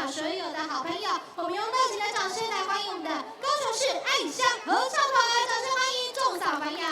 场所有的好朋友，我们用热情的掌声来欢迎我们的高雄市爱乡合唱团，掌声欢迎，众扫繁扬。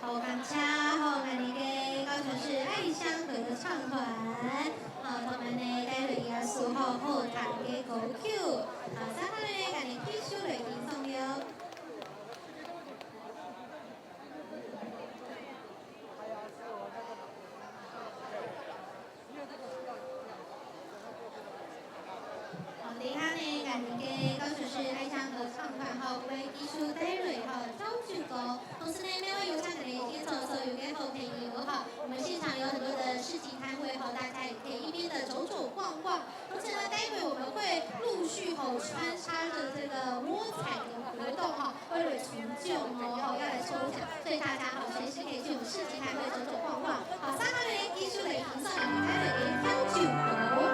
好，感谢好，我们嘅高雄市爱乡合唱团，他们呢带回耶稣好好听嘅歌曲，稍后呢，甲你继续来欣赏了。底下呢，甲你嘅高雄市爱乡合唱团好，为继续带来好招聚歌，同时呢，每位有唱嘅演奏所有嘅好朋友哈，我们现场有很多的市集摊位哈，大家也可以一边的走走逛逛，而且呢，待会我们会陆续穿插着这个摸彩的活动哈，为了成就哦，要来抽奖，所以大家好，随时可以去我们市集摊位走走逛逛。好，三号呢，继续来迎送我们待会嘅挑酒歌。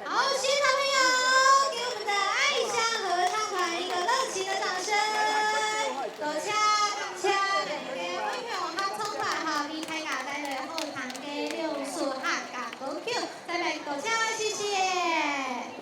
好，谢谢小朋友。